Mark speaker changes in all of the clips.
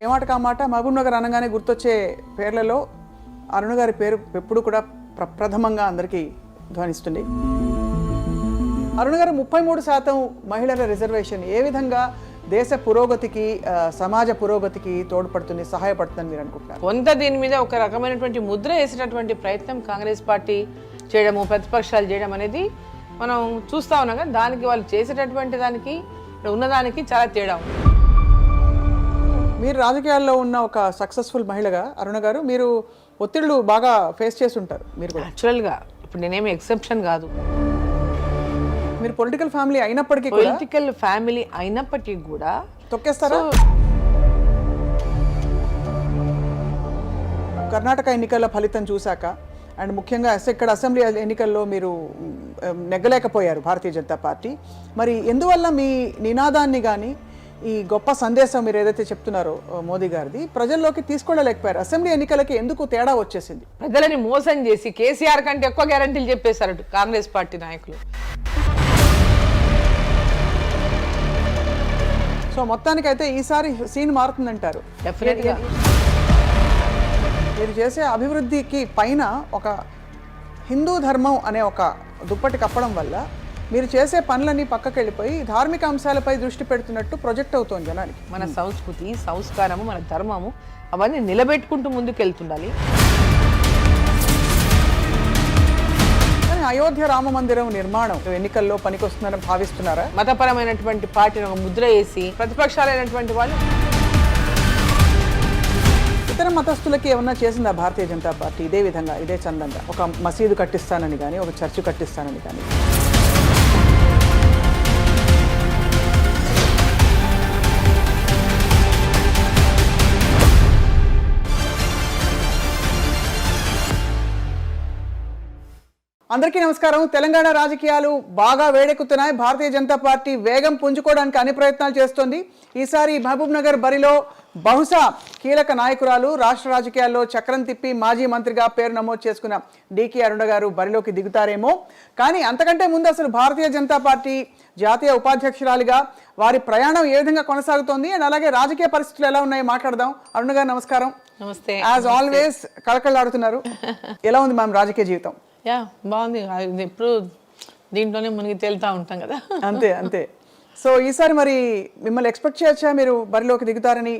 Speaker 1: ఏమాట కామాట మహబూబ్ నగర్ అనగానే గుర్తొచ్చే పేర్లలో అరుణ గారి పేరు ఎప్పుడు కూడా ప్రప్రథమంగా అందరికీ ధ్వనిస్తుంది. అరుణ గారు 33% మహిళల రిజర్వేషన్ ఏ విధంగా దేశ పురోగతికి సమాజ పురోగతికి తోడ్పడుతుంది, సహాయపడుతుందని మీరు అనుకుంటున్నారు?
Speaker 2: కొంత దీని మీద ఒక రకమైనటువంటి ముద్ర వేసేటటువంటి ప్రయత్నం కాంగ్రెస్ పార్టీ చేయడము, ప్రతిపక్షాలు చేయడం అనేది మనం చూస్తా ఉన్నాం కదా. దానికి వాళ్ళు చేసేటటువంటి దానికి ఉన్నదానికి చాలా తేడా ఉంది.
Speaker 1: మీరు రాజకీయాల్లో ఉన్న ఒక సక్సెస్ఫుల్ మహిళగా అరుణ గారు, మీరు ఒత్తిళ్లు బాగా ఫేస్ చేసి ఉంటారు. మీరు కూడా
Speaker 2: యాక్చువల్గా ఇప్పుడు నేనేమి ఎక్సెప్షన్ కాదు.
Speaker 1: మీరు పొలిటికల్ ఫ్యామిలీ అయినప్పటికీ
Speaker 2: కూడా
Speaker 1: తొక్కేస్తారా? కర్ణాటక ఎన్నికల ఫలితం చూశాక అండ్ ముఖ్యంగా ఇక్కడ అసెంబ్లీ ఎన్నికల్లో మీరు నెగ్గలేకపోయారు భారతీయ జనతా పార్టీ. మరి ఎందువల్ల మీ నినాదాన్ని కానీ ఈ గొప్ప సందేశం మీరు ఏదైతే చెప్తున్నారో మోదీ గారిది ప్రజల్లోకి తీసుకెళ్ళలేకపోయారు? అసెంబ్లీ ఎన్నికలకి ఎందుకు తేడా వచ్చేసింది?
Speaker 2: ప్రజలని మోసం చేసి కేసీఆర్ కంటే ఎక్కువ గ్యారంటీలు చెప్పేశారు కాంగ్రెస్ పార్టీ నాయకులు.
Speaker 1: సో మొత్తానికైతే ఈసారి సీన్ మారుతుందంటారు.
Speaker 2: డెఫినెట్గా
Speaker 1: మీరు చేసే అభివృద్ధికి పైన ఒక హిందూ ధర్మం అనే ఒక దుప్పటి కప్పడం వల్ల మీరు చేసే పనులన్నీ పక్కకి వెళ్ళిపోయి ధార్మిక అంశాలపై దృష్టి పెడుతున్నట్టు ప్రొజెక్ట్ అవుతోంది జనానికి.
Speaker 2: మన సంస్కృతి, సంస్కారము, మన ధర్మము అవన్నీ నిలబెట్టుకుంటూ ముందుకు వెళ్తుండాలి.
Speaker 1: కానీ అయోధ్య రామ మందిరం నిర్మాణం ఎన్నికల్లో పనికొస్తుందని భావిస్తున్నారా?
Speaker 2: మతపరమైనటువంటి పార్టీని ఒక ముద్ర వేసి ప్రతిపక్షాలైనటువంటి వాళ్ళు
Speaker 1: ఇతర మతస్థులకి ఏమన్నా చేసిందా భారతీయ జనతా పార్టీ ఇదే విధంగా, ఇదే చందంగా? ఒక మసీదు కట్టిస్తానని కానీ, ఒక చర్చ్ కట్టిస్తానని కానీ. అందరికీ నమస్కారం. తెలంగాణ రాజకీయాలు బాగా వేడెక్కుతున్నాయి. భారతీయ జనతా పార్టీ వేగం పుంజుకోవడానికి అన్ని ప్రయత్నాలు చేస్తోంది. ఈసారి మహబూబ్ నగర్ బరిలో బహుశా కీలక నాయకురాలు, రాష్ట్ర రాజకీయాల్లో చక్రం తిప్పి మాజీ మంత్రిగా పేరు నమోదు చేసుకున్న డికే అరుణ గారు బరిలోకి దిగుతారేమో. కానీ అంతకంటే ముందు అసలు భారతీయ జనతా పార్టీ జాతీయ ఉపాధ్యక్షురాలిగా వారి ప్రయాణం ఏ విధంగా కొనసాగుతోంది అండ్ అలాగే రాజకీయ పరిస్థితులు ఎలా ఉన్నాయో మాట్లాడదాం. అరుణ గారు నమస్కారం.
Speaker 2: నమస్తే.
Speaker 1: యాజ్ ఆల్వేస్ కళకళలాడుతున్నారు. ఎలా ఉంది మ్యామ్ రాజకీయ జీవితం?
Speaker 2: బాగుంది. ఎప్పుడు దీంట్లోనే మునిగి తేలుతా ఉంటాం కదా.
Speaker 1: అంతే అంతే. సో ఈసారి మరి మిమ్మల్ని ఎక్స్పెక్ట్ చేయొచ్చా మీరు బరిలోకి దిగుతారని?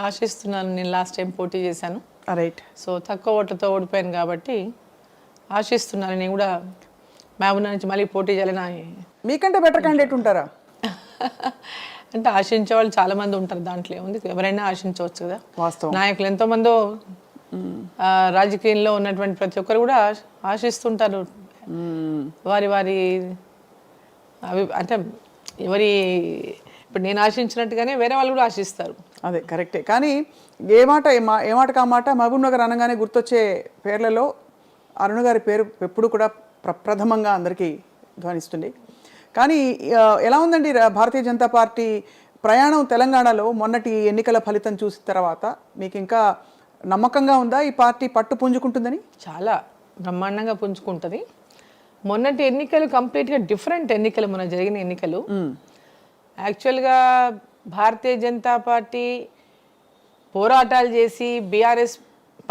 Speaker 2: ఆశిస్తున్నాను. నేను లాస్ట్ టైం పోటీ చేశాను.
Speaker 1: రైట్.
Speaker 2: సో తక్కువ ఓట్లతో ఓడిపోయాను కాబట్టి ఆశిస్తున్నాను నేను కూడా మహబూబ్ నుంచి మళ్ళీ పోటీ చేయాలని.
Speaker 1: మీకంటే బెటర్ క్యాండిడేట్ ఉంటారా?
Speaker 2: అంటే ఆశించే వాళ్ళు చాలా మంది ఉంటారు. దాంట్లో ఏముంది, ఎవరైనా ఆశించవచ్చు కదా.
Speaker 1: వాస్తవం.
Speaker 2: నాయకులు ఎంతో మందో రాజకీయంలో ఉన్నటువంటి ప్రతి ఒక్కరు కూడా ఆశిస్తుంటారు. వారి వారి అంటే ఎవరి ఇప్పుడు నేను ఆశించినట్టుగానే వేరే వాళ్ళు కూడా ఆశిస్తారు.
Speaker 1: అదే కరెక్టే. కానీ ఏ మాట కామాట మహబూబ్ నగర్ అనగానే గుర్తొచ్చే పేర్లలో అరుణ గారి పేరు ఎప్పుడు కూడా ప్రప్రథమంగా అందరికీ ధ్వనిస్తుంది. కానీ ఎలా ఉందండి భారతీయ జనతా పార్టీ ప్రయాణం తెలంగాణలో? మొన్నటి ఎన్నికల ఫలితం చూసిన తర్వాత మీకు ఇంకా నమ్మకంగా ఉందా ఈ పార్టీ పట్టు పుంజుకుంటుందని?
Speaker 2: చాలా బ్రహ్మాండంగా పుంజుకుంటుంది. మొన్నటి ఎన్నికలు కంప్లీట్గా డిఫరెంట్ ఎన్నికలు, మొన్న జరిగిన ఎన్నికలు. యాక్చువల్గా భారతీయ జనతా పార్టీ పోరాటాలు చేసి బీఆర్ఎస్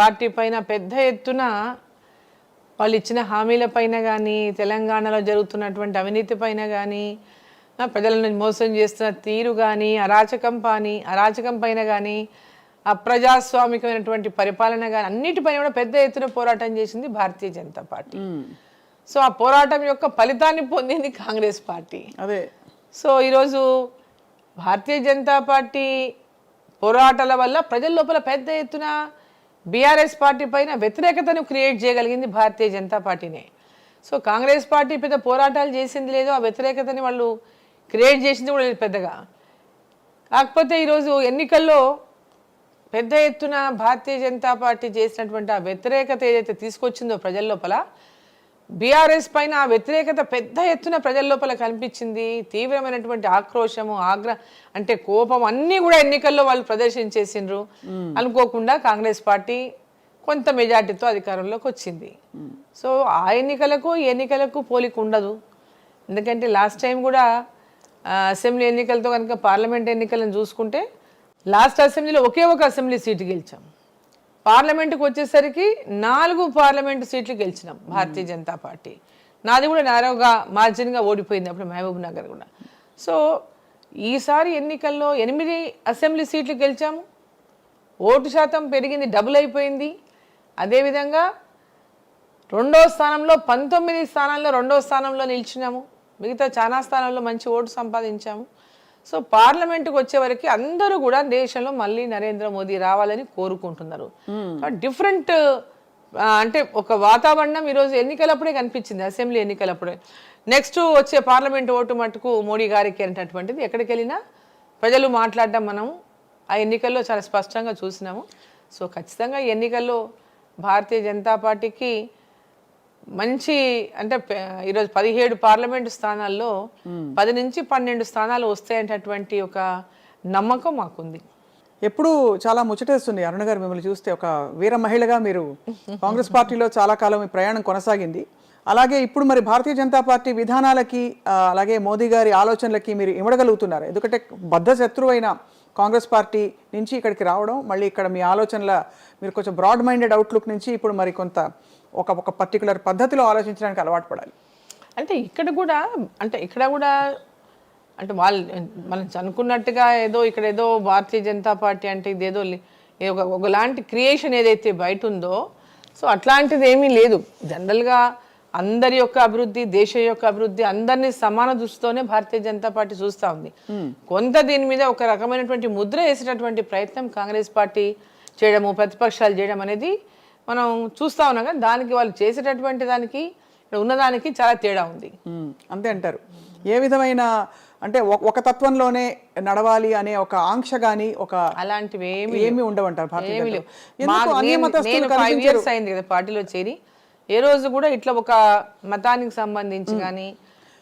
Speaker 2: పార్టీ పైన పెద్ద ఎత్తున వాళ్ళు ఇచ్చిన హామీల పైన కానీ, తెలంగాణలో జరుగుతున్నటువంటి అవినీతి పైన కానీ, ప్రజలను మోసం చేస్తున్న తీరు కానీ, అరాచకం పైన కానీ, అప్రజాస్వామికమైనటువంటి పరిపాలన కానీ అన్నిటిపైన కూడా పెద్ద ఎత్తున పోరాటం చేసింది భారతీయ జనతా పార్టీ. సో ఆ పోరాటం యొక్క ఫలితాన్ని పొందింది కాంగ్రెస్ పార్టీ.
Speaker 1: అదే.
Speaker 2: సో ఈరోజు భారతీయ జనతా పార్టీ పోరాటాల వల్ల ప్రజల లోపల పెద్ద ఎత్తున బీఆర్ఎస్ పార్టీ పైన వ్యతిరేకతను క్రియేట్ చేయగలిగింది భారతీయ జనతా పార్టీనే. సో కాంగ్రెస్ పార్టీ పెద్ద పోరాటాలు చేసింది లేదు, ఆ వ్యతిరేకతని వాళ్ళు క్రియేట్ చేసింది కూడా లేదు పెద్దగా. కాకపోతే ఈరోజు ఎన్నికల్లో పెద్ద ఎత్తున భారతీయ జనతా పార్టీ చేసినటువంటి ఆ వ్యతిరేకత ఏదైతే తీసుకొచ్చిందో ప్రజల లోపల, బీఆర్ఎస్ పైన ఆ వ్యతిరేకత పెద్ద ఎత్తున ప్రజల లోపల కనిపించింది. తీవ్రమైనటువంటి ఆక్రోశము, అంటే కోపం అన్నీ కూడా ఎన్నికల్లో వాళ్ళు ప్రదర్శించేసిండ్రు. అనుకోకుండా కాంగ్రెస్ పార్టీ కొంత మెజార్టీతో అధికారంలోకి వచ్చింది. సో ఆ ఎన్నికలకు ఈ ఎన్నికలకు పోలిక ఉండదు. ఎందుకంటే లాస్ట్ టైం కూడా అసెంబ్లీ ఎన్నికలతో కనుక పార్లమెంట్ ఎన్నికలను చూసుకుంటే లాస్ట్ అసెంబ్లీలో ఒకే ఒక అసెంబ్లీ సీటు గెలిచాం. పార్లమెంటుకు వచ్చేసరికి 4 పార్లమెంటు సీట్లు గెలిచినాం భారతీయ జనతా పార్టీ. నాది కూడా నారోగా మార్జిన్గా ఓడిపోయింది అప్పుడు మహబూబ్ నగర్ కూడా. సో ఈసారి ఎన్నికల్లో 8 అసెంబ్లీ సీట్లు గెలిచాము. ఓటు శాతం పెరిగింది, డబుల్ అయిపోయింది. అదేవిధంగా 2వ స్థానంలో 19 స్థానాల్లో 2వ స్థానంలో నిలిచినాము. మిగతా చాలా స్థానాల్లో మంచి ఓటు సంపాదించాము. సో పార్లమెంటుకు వచ్చేవరకు అందరూ కూడా దేశంలో మళ్ళీ నరేంద్ర మోదీ రావాలని కోరుకుంటున్నారు. డిఫరెంట్ అంటే ఒక వాతావరణం ఈరోజు ఎన్నికలప్పుడే కనిపించింది, అసెంబ్లీ ఎన్నికలప్పుడే. నెక్స్ట్ వచ్చే పార్లమెంట్ ఓటు మటుకు మోడీ గారికి అనేటటువంటిది ఎక్కడికి వెళ్ళినా ప్రజలు మాట్లాడడం మనం ఆ ఎన్నికల్లో చాలా స్పష్టంగా చూసినాము. సో ఖచ్చితంగా ఈ ఎన్నికల్లో భారతీయ జనతా పార్టీకి మంచి అంటే ఈరోజు 17 పార్లమెంటు స్థానాల్లో 10 నుంచి 12 స్థానాలు వస్తాయనేటటువంటి ఒక నమ్మకం మాకుంది.
Speaker 1: ఎప్పుడు చాలా ముచ్చటేస్తుంది అరుణ గారు మిమ్మల్ని చూస్తే. ఒక వీర మహిళగా మీరు కాంగ్రెస్ పార్టీలో చాలా కాలం మీ ప్రయాణం కొనసాగింది. అలాగే ఇప్పుడు మరి భారతీయ జనతా పార్టీ విధానాలకి అలాగే మోదీ గారి ఆలోచనలకి మీరు ఇమడగలుగుతున్నారు. ఎందుకంటే బద్ధ శత్రువైన కాంగ్రెస్ పార్టీ నుంచి ఇక్కడికి రావడం, మళ్ళీ ఇక్కడ మీ ఆలోచనల మీరు కొంచెం బ్రాడ్ మైండెడ్ అవుట్లుక్ నుంచి ఇప్పుడు మరి కొంత ఒక పర్టికులర్ పద్ధతిలో ఆలోచించడానికి అలవాటు పడాలి.
Speaker 2: అంటే ఇక్కడ కూడా అంటే వాళ్ళు మనం అనుకున్నట్టుగా ఇక్కడ ఏదో భారతీయ జనతా పార్టీ అంటే ఇదేదో ఒకలాంటి క్రియేషన్ ఏదైతే బయట ఉందో, సో అట్లాంటిది ఏమీ లేదు. జనరల్గా అందరి యొక్క అభివృద్ధి, దేశం యొక్క అభివృద్ధి అందరినీ సమాన దృష్టితోనే భారతీయ జనతా పార్టీ చూస్తూ ఉంది. కొంత దీని మీద ఒక రకమైనటువంటి ముద్ర వేసేటటువంటి ప్రయత్నం కాంగ్రెస్ పార్టీ చేయడము, ప్రతిపక్షాలు చేయడం అనేది మనం చూస్తూ ఉన్నాం. కానీ దానికి వాళ్ళు చేసేటటువంటి దానికి ఉన్నదానికి చాలా తేడా ఉంది.
Speaker 1: అంతే అంటారు. ఏ విధమైన అంటే ఒక తత్వంలోనే నడవాలి అనే ఒక ఆంక్ష గానీ ఒక
Speaker 2: అలాంటివి
Speaker 1: ఏమి ఉండవంటారు.
Speaker 2: నేను 5 years అయింది కదా పార్టీలో చేరి. ఏ రోజు కూడా ఇట్లా ఒక మతానికి సంబంధించి కానీ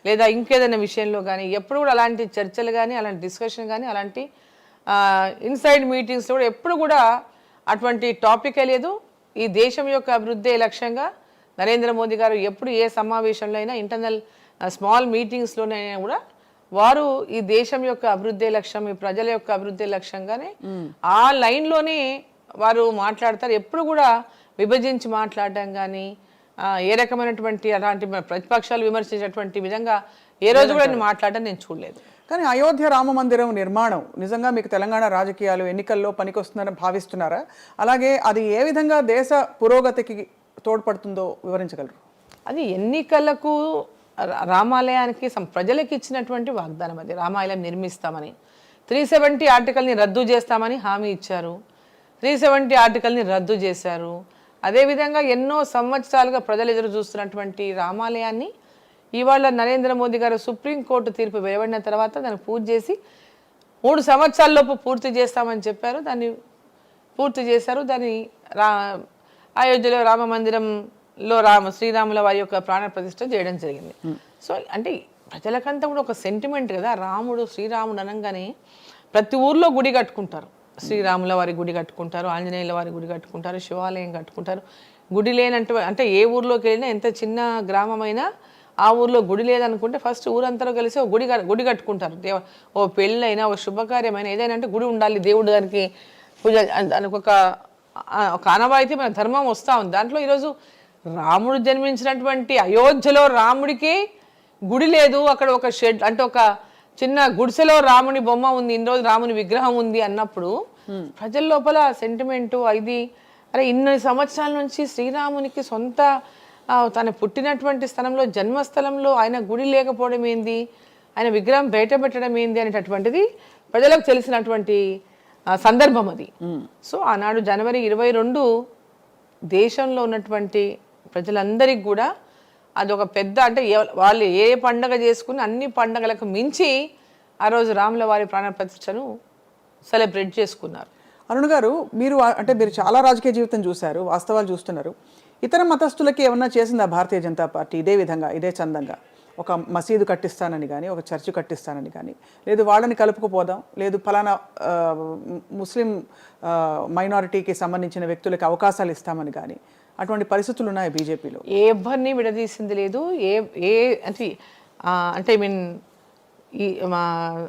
Speaker 2: లేదా ఇంకేదైనా విషయంలో కానీ ఎప్పుడు కూడా అలాంటి చర్చలు కానీ అలాంటి డిస్కషన్ కానీ అలాంటి ఇన్సైడ్ మీటింగ్స్లో కూడా ఎప్పుడు కూడా అటువంటి టాపిక్ లేదు. ఈ దేశం యొక్క అభివృద్ధి లక్ష్యంగా నరేంద్ర మోదీ గారు ఎప్పుడు ఏ సమావేశంలో అయినా ఇంటర్నల్ స్మాల్ మీటింగ్స్లోనైనా కూడా వారు ఈ దేశం యొక్క అభివృద్ధి లక్ష్యం, ఈ ప్రజల యొక్క అభివృద్ధి లక్ష్యంగానే ఆ లైన్లోనే వారు మాట్లాడతారు. ఎప్పుడు కూడా విభజించి మాట్లాడడం కానీ ఏ రకమైనటువంటి అలాంటి ప్రతిపక్షాలు విమర్శించేటువంటి విధంగా ఏ రోజు కూడా నేను మాట్లాడడం నేను చూడలేదు.
Speaker 1: కానీ అయోధ్య రామ మందిరం నిర్మాణం నిజంగా మీకు తెలంగాణ రాజకీయాలు ఎన్నికల్లో పనికొస్తుందని భావిస్తున్నారా? అలాగే అది ఏ విధంగా దేశ పురోగతికి తోడ్పడుతుందో వివరించగలరు?
Speaker 2: అది ఎన్నికలకు రామాలయానికి ప్రజలకు ఇచ్చినటువంటి వాగ్దానం. అది రామాలయం నిర్మిస్తామని 370 ఆర్టికల్ని రద్దు చేస్తామని హామీ ఇచ్చారు. 370 ఆర్టికల్ని రద్దు చేశారు. అదేవిధంగా ఎన్నో సంవత్సరాలుగా ప్రజలు ఎదురు చూస్తున్నటువంటి రామాలయాన్ని ఇవాళ నరేంద్ర మోదీ గారు సుప్రీంకోర్టు తీర్పు వెలువడిన తర్వాత దాన్ని పూర్తి చేసి 3 సంవత్సరాల్లోపు పూర్తి చేస్తామని చెప్పారు. దాన్ని పూర్తి చేశారు. దాన్ని అయోధ్యలో రామ మందిరంలో శ్రీరాముల వారి యొక్క ప్రాణ ప్రతిష్ఠ చేయడం జరిగింది. సో అంటే ప్రజలకంతా కూడా ఒక సెంటిమెంట్ కదా, రాముడు శ్రీరాముడు అనగానే ప్రతి ఊర్లో గుడి కట్టుకుంటారు. శ్రీరాముల వారి గుడి కట్టుకుంటారు, ఆంజనేయుల వారి గుడి కట్టుకుంటారు, శివాలయం కట్టుకుంటారు. గుడి లేనంటే అంటే ఏ ఊర్లోకి వెళ్ళినా ఎంత చిన్న గ్రామమైనా ఆ ఊర్లో గుడి లేదనుకుంటే ఫస్ట్ ఊరంతా కలిసి ఒక గుడి కట్టుకుంటారు. ఓ పెళ్ళైనా ఓ శుభకార్యమైనా ఏదైనా అంటే గుడి ఉండాలి, దేవుడు దానికి పూజ, దానికి ఒక ఆనవాయితీ మన ధర్మం వస్తూ ఉంది. దాంట్లో ఈరోజు రాముడు జన్మించినటువంటి అయోధ్యలో రాముడికి గుడి లేదు. అక్కడ ఒక షెడ్ అంటే ఒక చిన్న గుడిసెలో రాముని బొమ్మ ఉంది, ఇన్ని రోజు రాముని విగ్రహం ఉంది అన్నప్పుడు ప్రజల లోపల సెంటిమెంటు ఇది అరే ఇన్ని సంవత్సరాల నుంచి శ్రీరామునికి సొంత తను పుట్టినటువంటి స్థలంలో జన్మస్థలంలో ఆయన గుడి లేకపోవడం ఏంది, ఆయన విగ్రహం బయట పెట్టడం ఏంది అనేటటువంటిది ప్రజలకు తెలిసినటువంటి సందర్భం అది. సో ఆనాడు జనవరి 22 దేశంలో ఉన్నటువంటి ప్రజలందరికీ కూడా అదొక పెద్ద అంటే వాళ్ళు ఏ పండగ చేసుకుని అన్ని పండగలకు మించి ఆ రోజు రాముల వారి ప్రాణ ప్రతిష్టను సెలబ్రేట్ చేసుకున్నారు.
Speaker 1: అరుణ్ గారు, మీరు చాలా రాజకీయ జీవితం చూశారు, వాస్తవాలు చూస్తున్నారు. ఇతర మతస్థులకి ఏమన్నా చేసిందా భారతీయ జనతా పార్టీ ఇదే విధంగా ఇదే చందంగా? ఒక మసీదు కట్టిస్తానని కానీ, ఒక చర్చి కట్టిస్తానని కానీ, లేదు వాళ్ళని కలుపుకుపోదాం, లేదు ఫలానా ముస్లిం మైనారిటీకి సంబంధించిన వ్యక్తులకి అవకాశాలు ఇస్తామని కానీ అటువంటి పరిస్థితులు ఉన్నాయి బీజేపీలో?
Speaker 2: ఎవరిని విడదీసింది లేదు. అంటే ఐ మీన్ ఈ మా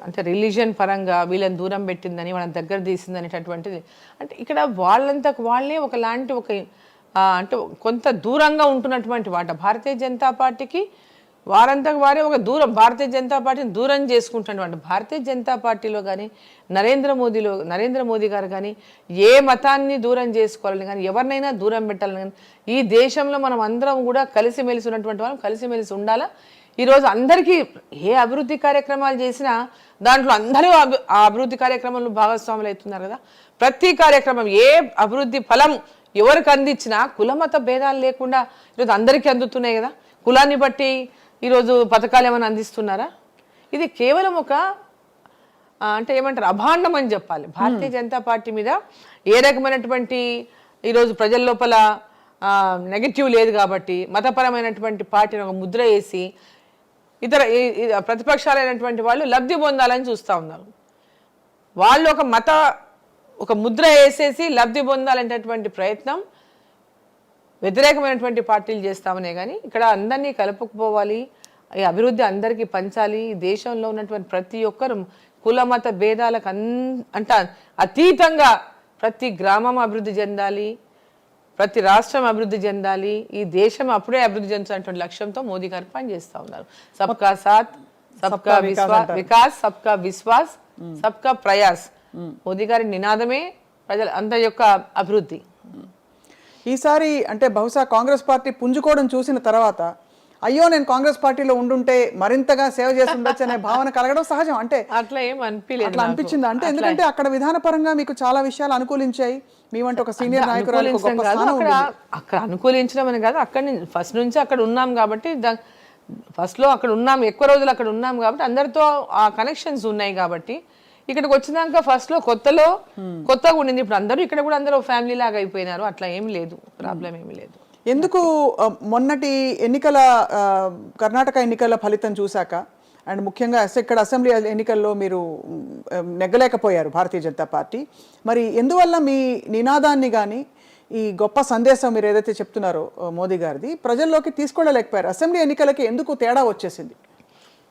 Speaker 2: అంటే రిలీజియన్ పరంగా వీళ్ళని దూరం పెట్టిందని వాళ్ళని దగ్గర తీసింది అనేటటువంటిది. అంటే ఇక్కడ వాళ్ళంతకు వాళ్ళే ఒకలాంటి ఒక అంటే కొంత దూరంగా ఉంటున్నటువంటి వాట భారతీయ జనతా పార్టీకి వారంతకు వారే ఒక దూరం భారతీయ జనతా పార్టీని దూరం చేసుకుంటున్నటువంటి. భారతీయ జనతా పార్టీలో కానీ నరేంద్ర మోదీ గారు కానీ ఏ మతాన్ని దూరం చేసుకోవాలని కానీ ఎవరినైనా దూరం పెట్టాలని కానీ ఈ దేశంలో మనం అందరం కూడా కలిసిమెలిసి ఉన్నటువంటి వాళ్ళం కలిసిమెలిసి ఉండాలా. ఈరోజు అందరికీ ఏ అభివృద్ధి కార్యక్రమాలు చేసినా దాంట్లో అందరూ ఆ అభివృద్ధి కార్యక్రమంలో భాగస్వాములు అవుతున్నారు కదా. ప్రతి కార్యక్రమం ఏ అభివృద్ధి ఫలం ఎవరికి అందించినా కులమత భేదాలు లేకుండా ఈరోజు అందరికీ అందుతున్నాయి కదా. కులాన్ని బట్టి ఈరోజు పథకాలు ఏమైనా అందిస్తున్నారా? ఇది కేవలం ఒక అంటే ఏమంటారు అభాండం అని చెప్పాలి. భారతీయ జనతా పార్టీ మీద ఏ రకమైనటువంటి ఈరోజు ప్రజల లోపల నెగటివ్ లేదు కాబట్టి మతపరమైనటువంటి పార్టీని ఒక ముద్ర వేసి ఇతర ప్రతిపక్షాలైనటువంటి వాళ్ళు లబ్ధి పొందాలని చూస్తూ ఉన్నారు. వాళ్ళు ఒక ముద్ర వేసేసి లబ్ధి పొందాలనేటటువంటి ప్రయత్నం వ్యతిరేకమైనటువంటి పార్టీలు చేస్తామనే కానీ ఇక్కడ అందరినీ కలుపుకుపోవాలి, ఈ అభివృద్ధి అందరికీ పంచాలి. ఈ దేశంలో ఉన్నటువంటి ప్రతి ఒక్కరు కుల మత భేదాలకు అతీతంగా ప్రతి గ్రామం అభివృద్ధి చెందాలి, ప్రతి రాష్ట్రం అభివృద్ధి చెందాలి, ఈ దేశం అప్పుడే అభివృద్ధి చెందాలనేటువంటి లక్ష్యంతో మోదీ గారు పనిచేస్తూ ఉన్నారు. సబ్కా సాత్ సబ్కా వికాస్ సబ్కా విశ్వాస్ సబ్కా ప్రయాస్ మోదీ గారి నినాదమే ప్రజల అందరి యొక్క అభివృద్ధి.
Speaker 1: ఈసారి అంటే బహుశా కాంగ్రెస్ పార్టీ పుంజుకోవడం చూసిన తర్వాత అయ్యో నేను కాంగ్రెస్ పార్టీలో ఉండుంటే మరింతగా సేవ చేసి ఉండొచ్చు అనే భావన కలగడం సహజం. అంటే
Speaker 2: అట్లా ఏం అనిపించలేదు,
Speaker 1: అట్లా అనిపించింది అంటే ఎందుకంటే అక్కడ విధానపరంగా మీకు చాలా విషయాలు అనుకూలించాయి. మేమంటే ఒక సీనియర్ నాయకురాలు
Speaker 2: అక్కడ అనుకూలించడం అని కాదు, అక్కడ ఫస్ట్ నుంచి అక్కడ ఉన్నాం కాబట్టి ఫస్ట్లో అక్కడ ఉన్నాం, ఎక్కువ రోజులు అక్కడ ఉన్నాం కాబట్టి అందరితో ఆ కనెక్షన్స్ ఉన్నాయి కాబట్టి ఇక్కడికి వచ్చినాక ఫస్ట్లో కొత్తగా ఉండింది. ఇప్పుడు అందరూ ఇక్కడ కూడా అందరూ ఫ్యామిలీ లాగా అయిపోయినారు. అట్లా ఏం లేదు, ప్రాబ్లం ఏమీ లేదు.
Speaker 1: ఎందుకు మొన్నటి కర్ణాటక ఎన్నికల ఫలితం చూశాక అండ్ ముఖ్యంగా ఇక్కడ అసెంబ్లీ ఎన్నికల్లో మీరు నెగ్గలేకపోయారు భారతీయ జనతా పార్టీ. మరి ఎందువల్ల మీ నినాదాన్ని కానీ ఈ గొప్ప సందేశం మీరు ఏదైతే చెప్తున్నారో మోదీ గారిది ప్రజల్లోకి తీసుకెళ్ళలేకపోయారు? అసెంబ్లీ ఎన్నికలకి ఎందుకు తేడా వచ్చేసింది?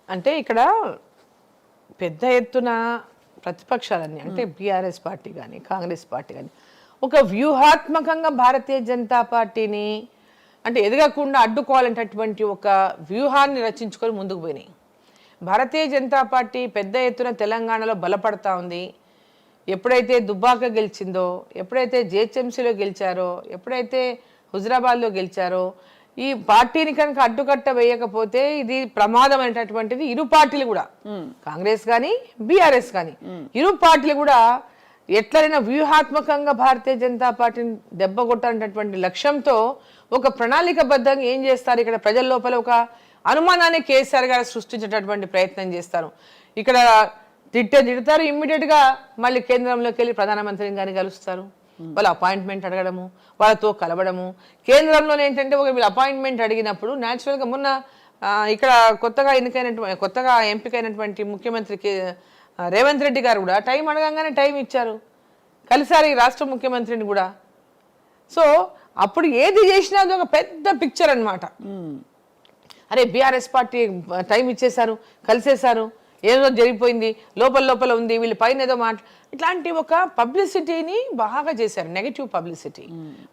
Speaker 2: అంటే ఇక్కడ పెద్ద ఎత్తున ప్రతిపక్షాలన్నీ అంటే బీఆర్ఎస్ పార్టీ కానీ కాంగ్రెస్ పార్టీ కానీ ఒక వ్యూహాత్మకంగా భారతీయ జనతా పార్టీని అంటే ఎదగకుండా అడ్డుకోవాలనేటటువంటి ఒక వ్యూహాన్ని రచించుకొని ముందుకు పోయినాయి. భారతీయ జనతా పార్టీ పెద్ద ఎత్తున తెలంగాణలో బలపడతా ఉంది. ఎప్పుడైతే దుబ్బాక గెలిచిందో, ఎప్పుడైతే జిహెచ్ఎంసీలో గెలిచారో, ఎప్పుడైతే హుజరాబాద్లో గెలిచారో ఈ పార్టీని కనుక అడ్డుకట్ట వేయకపోతే ఇది ప్రమాదం అనేటటువంటిది ఇరు పార్టీలు కూడా కాంగ్రెస్ కానీ బీఆర్ఎస్ కానీ ఇరు పార్టీలు కూడా ఎట్లయినా వ్యూహాత్మకంగా భారతీయ జనతా పార్టీని దెబ్బ కొట్టాలనేటటువంటి లక్ష్యంతో ఒక ప్రణాళికబద్ధంగా ఏం చేస్తారు, ఇక్కడ ప్రజల లోపల ఒక అనుమానాన్ని కేసీఆర్ గారు సృష్టించేటటువంటి ప్రయత్నం చేస్తారు. ఇక్కడ తిడతారు, ఇమ్మీడియట్గా మళ్ళీ కేంద్రంలోకి వెళ్ళి ప్రధానమంత్రిని కానీ కలుస్తారు, వాళ్ళ అపాయింట్మెంట్ అడగడము, వాళ్ళతో కలవడము. కేంద్రంలో ఏంటంటే ఒక వీళ్ళు అపాయింట్మెంట్ అడిగినప్పుడు న్యాచురల్గా మొన్న ఇక్కడ కొత్తగా ఎంపికైనటువంటి ముఖ్యమంత్రికి రేవంత్ రెడ్డి గారు కూడా టైం అడగంగానే టైం ఇచ్చారు, కలిసారు ఈ రాష్ట్ర ముఖ్యమంత్రిని కూడా. సో అప్పుడు ఏది చేసినా అది ఒక పెద్ద పిక్చర్ అన్నమాట. అరే బీఆర్ఎస్ పార్టీ టైం ఇచ్చేశారు, కలిసేశారు, ఏదో జరిగిపోయింది, లోపల ఉంది, వీళ్ళు పైన ఏదో ఇట్లాంటి ఒక పబ్లిసిటీని బాగా చేశారు, negative publicity.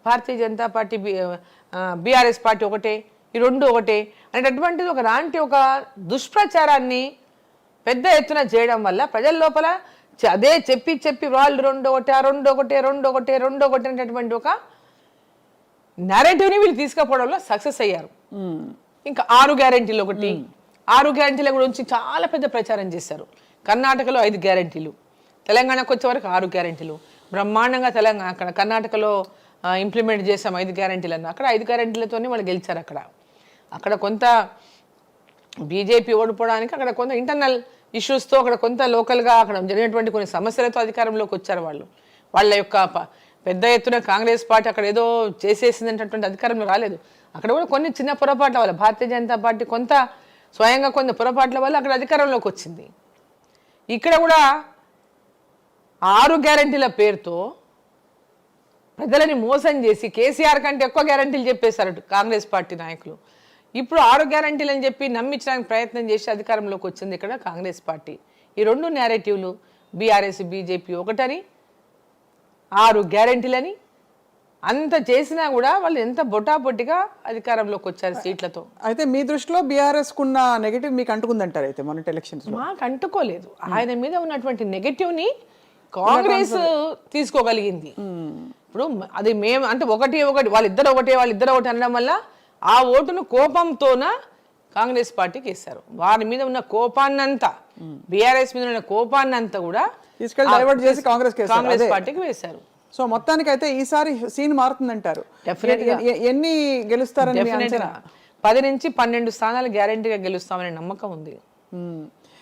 Speaker 2: Bharatiya Janata party BRS party ఒకటే, ఈ రెండు ఒకటే అనేటటువంటిది ఒక దుష్ప్రచారాన్ని పెద్ద ఎత్తున చేయడం వల్ల ప్రజల లోపల అదే చెప్పి వాళ్ళు రెండు ఒకటే అనేటటువంటి ఒక నేరేటివ్ని వీళ్ళు తీసుకుపోవడంలో సక్సెస్ అయ్యారు. ఇంకా 6 గ్యారెంటీలు ఒకటి, 6 గ్యారెంటీల గురించి చాలా పెద్ద ప్రచారం చేశారు. కర్ణాటకలో 5 గ్యారెంటీలు, తెలంగాణకు వచ్చే వరకు 6 గ్యారెంటీలు బ్రహ్మాండంగా అక్కడ కర్ణాటకలో ఇంప్లిమెంట్ చేసాం 5 గ్యారెంటీలు అన్న. అక్కడ 5 గ్యారెంటీలతోనే వాళ్ళు గెలిచారు. అక్కడ కొంత బీజేపీ ఓడిపోవడానికి అక్కడ కొంత ఇంటర్నల్ ఇష్యూస్తో అక్కడ కొంత లోకల్గా అక్కడ జరిగినటువంటి కొన్ని సమస్యలతో అధికారంలోకి వచ్చారు వాళ్ళు. వాళ్ళ యొక్క పెద్ద ఎత్తున కాంగ్రెస్ పార్టీ అక్కడ ఏదో చేసేసిందనేటటువంటి అధికారంలో రాలేదు. అక్కడ కూడా కొన్ని చిన్న పొరపాట్ల వల్ల భారతీయ జనతా పార్టీ స్వయంగా కొన్ని పొరపాట్ల వల్ల అక్కడ అధికారంలోకి వచ్చింది. ఇక్కడ కూడా 6 గ్యారెంటీల పేరుతో ప్రజలని మోసం చేసి కేసీఆర్ కంటే ఎక్కువ గ్యారెంటీలు చెప్పేశారు కాంగ్రెస్ పార్టీ నాయకులు. ఇప్పుడు 6 గ్యారంటీలు అని చెప్పి నమ్మించడానికి ప్రయత్నం చేసి అధికారంలోకి వచ్చింది ఇక్కడ కాంగ్రెస్ పార్టీ. ఈ 2 నేరేటివ్లు బీఆర్ఎస్ బీజేపీ ఒకటని 6 గ్యారంటీలని అంత చేసినా కూడా వాళ్ళు ఎంత బొటాబొట్టిగా అధికారంలోకి వచ్చారు సీట్లతో.
Speaker 1: అయితే మీ దృష్టిలో బీఆర్ఎస్ కున్న నెగటివ్ మీకు అంటుకుందంటారు అయితే మొన్నటి ఎలక్షన్స్ లో?
Speaker 2: మాకు అంటుకోలేదు. ఆయన మీద ఉన్నటువంటి నెగటివ్ని కాంగ్రెస్ తీసుకోగలిగింది. ఇప్పుడు అది మేము అంటే ఒకటి వాళ్ళిద్దరు ఒకటి అనడం వల్ల ఆ ఓటును కోపంతోన కాంగ్రెస్ పార్టీకి వేస్తారు. వారి మీద ఉన్న కోపాన్నంతా బీఆర్ఎస్ మీద ఉన్న కోపాన్నంతా కూడా
Speaker 1: తీసుకెళ్ళి డైవర్ట్ చేసి
Speaker 2: కాంగ్రెస్ పార్టీకి వేశారు.
Speaker 1: సో మొత్తానికి అయితే ఈసారి సీన్ మారుతుందంటారు. ఎన్ని గెలుస్తారని
Speaker 2: 10 నుంచి 12 స్థానాలు గ్యారంటీగా గెలుస్తామనే నమ్మకం ఉంది.